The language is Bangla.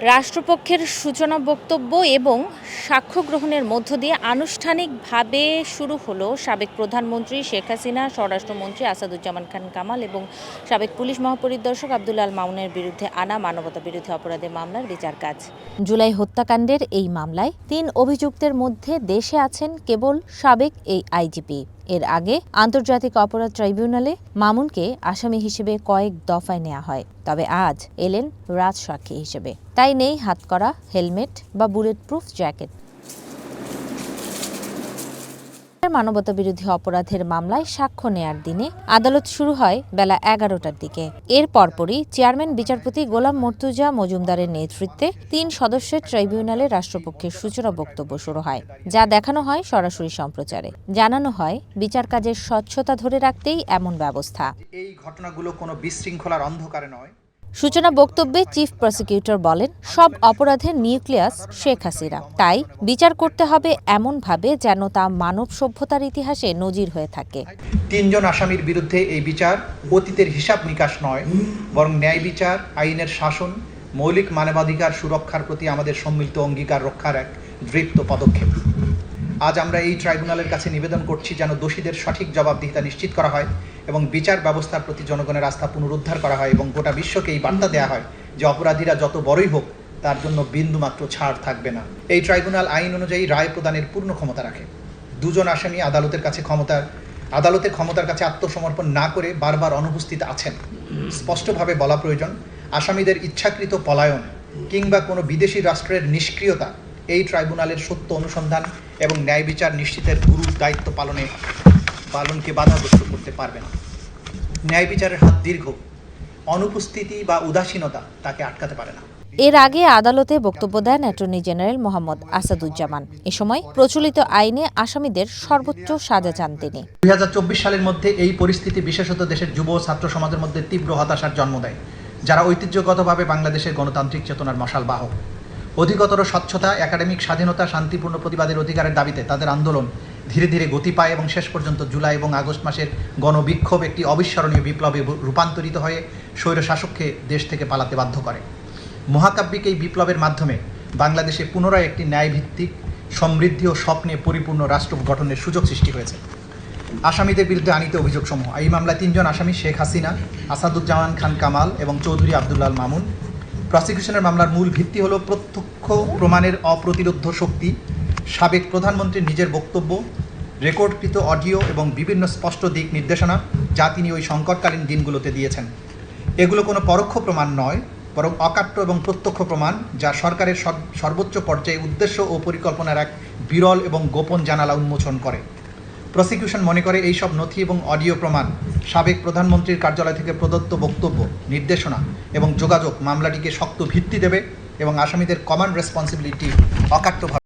রাষ্ট্রপক্ষের সূচনা বক্তব্য এবং সাক্ষ্য গ্রহণের মধ্য দিয়ে আনুষ্ঠানিকভাবে শুরু হলো সাবেক প্রধানমন্ত্রী শেখ হাসিনা, স্বরাষ্ট্রমন্ত্রী আসাদুজ্জামান খান কামাল এবং সাবেক পুলিশ মহাপরিদর্শক আব্দুল আল মামুনের বিরুদ্ধে আনা মানবতাবিরোধী অপরাধের মামলার বিচার কাজ। জুলাই হত্যাকাণ্ডের এই মামলায় ৩ অভিযুক্তের মধ্যে দেশে আছেন কেবল সাবেক এই আইজিপি। এর আগে আন্তর্জাতিক অপরাধ ট্রাইব্যুনালে মামুনকে আসামি হিসেবে কয়েক দফায় নেওয়া হয়, তবে আজ এলেন রাজসাক্ষী হিসেবে। তাই নেই হাতকড়া, হেলমেট বা বুলেট প্রুফ জ্যাকেট। মানবতাবিরোধী অপরাধের মামলায় সাক্ষ্য নেয়ার দিনে আদালত শুরু হয় বেলা ১১টার দিকে। এর পরপরই চেয়ারম্যান বিচারপতি গোলাম মর্তুজা মজুমদারের নেতৃত্বে ৩ সদস্যের ট্রাইব্যুনালে রাষ্ট্রপক্ষের সূচনা বক্তব্য শুরু হয়, যা দেখানো হয় সরাসরি সম্প্রচারে। জানানো হয় বিচার কাজের স্বচ্ছতা ধরে রাখতেই এমন ব্যবস্থা। এই ঘটনাগুলো কোনো বিশৃঙ্খলার অন্ধকারে নয়। সূচনা বক্তব্যে চিফ প্রসিকিউটর বলেন, সব অপরাধের নিউক্লিয়াস শেখ হাসিনা, তাই বিচার করতে হবে এমনভাবে যেন তা মানব সভ্যতার ইতিহাসে নজির হয়ে থাকে। ৩ জন আসামির বিরুদ্ধে এই বিচার অতীতের হিসাব নিকাশ নয়, বরং ন্যায় বিচার, আইনের শাসন, মৌলিক মানবাধিকার সুরক্ষার প্রতি আমাদের সম্মিলিত অঙ্গীকার রক্ষার এক দৃপ্ত পদক্ষেপ। আজ আমরা এই ট্রাইব্যুনালের কাছে নিবেদন করছি যেন দোষীদের সঠিক জবাবদিহিতা নিশ্চিত করা হয় এবং বিচার ব্যবস্থার প্রতি জনগণের আস্থা পুনরুদ্ধার করা হয় এবং গোটা বিশ্বকে এই বার্তা দেওয়া হয় যে অপরাধীরা যত বড়ই হোক তার জন্য বিন্দুমাত্র ছাড় থাকবে না। এই ট্রাইব্যুনাল আইন অনুযায়ী রায় প্রদানের পূর্ণ ক্ষমতা রাখে। 2 জন আসামি আদালতের ক্ষমতার কাছে আত্মসমর্পণ না করে বারবার অনুপস্থিত আছেন। স্পষ্টভাবে বলা প্রয়োজন, আসামিদের ইচ্ছাকৃত পলায়ন কিংবা কোনো বিদেশি রাষ্ট্রের নিষ্ক্রিয়তা এই ট্রাইব্যুনালের সত্য অনুসন্ধান এবং ন্যায় বিচার নিশ্চিতের গুরু দায়িত্ব পালনকে বাধাগ্রস্ত করতে পারবে না। ন্যায় বিচারের হাত দীর্ঘ, অনুপস্থিতি বা উদাসীনতা তাকে আটকাতে পারে না। এর আগে আদালতে বক্তব্য দেন অ্যাটর্নি জেনারেল মোহাম্মদ আসাদুজ্জামান। এ সময় প্রচলিত আইনে আসামিদের সর্বোচ্চ সাজা চান তিনি। 2024 সালের মধ্যে এই পরিস্থিতি বিশেষত দেশের যুব ছাত্র সমাজের মধ্যে তীব্র হতাশার জন্ম দেয়, যারা ঐতিহ্যগতভাবে বাংলাদেশের গণতান্ত্রিক চেতনার মশাল বাহক। অধিকতর স্বচ্ছতা, একাডেমিক স্বাধীনতা, শান্তিপূর্ণ প্রতিবাদের অধিকারের দাবিতে তাদের আন্দোলন ধীরে ধীরে গতি পায় এবং শেষ পর্যন্ত জুলাই এবং আগস্ট মাসের গণবিক্ষোভ একটি অবিস্মরণীয় বিপ্লবে রূপান্তরিত হয়ে স্বৈরশাসককে দেশ থেকে পালাতে বাধ্য করে। মহাকাব্যিক এই বিপ্লবের মাধ্যমে বাংলাদেশে পুনরায় একটি ন্যায়ভিত্তিক, সমৃদ্ধি ও স্বপ্নে পরিপূর্ণ রাষ্ট্র গঠনের সুযোগ সৃষ্টি হয়েছে। আসামিদের বিরুদ্ধে আনিত অভিযোগসমূহ: এই মামলায় 3 জন আসামি শেখ হাসিনা, আসাদুজ্জামান খান কামাল এবং চৌধুরী আব্দুল আল মামুন। প্রসিকিউশনের মামলার মূল ভিত্তি হল প্রত্যক্ষ প্রমাণের অপ্রতিরোধ্য শক্তি, সাবেক প্রধানমন্ত্রীর নিজের বক্তব্য, রেকর্ডকৃত অডিও এবং বিভিন্ন স্পষ্ট দিক নির্দেশনা যা তিনি ওই সংকটকালীন দিনগুলোতে দিয়েছেন। এগুলো কোনো পরোক্ষ প্রমাণ নয়, বরং অকাট্য এবং প্রত্যক্ষ প্রমাণ যা সরকারের সর্বোচ্চ পর্যায়ে উদ্দেশ্য ও পরিকল্পনার এক বিরল এবং গোপন জানালা উন্মোচন করে। প্রসিকিউশন মনে করে এই সব নথি এবং অডিও প্রমাণ, সাবেক প্রধানমন্ত্রীর কার্যালয় থেকে প্রদত্ত বক্তব্য, নির্দেশনা এবং যোগাযোগ মামলাটিকে শক্ত ভিত্তি দেবে এবং আসামিদের কমান্ড রেসপন্সিবিলিটি অকাট্যভাবে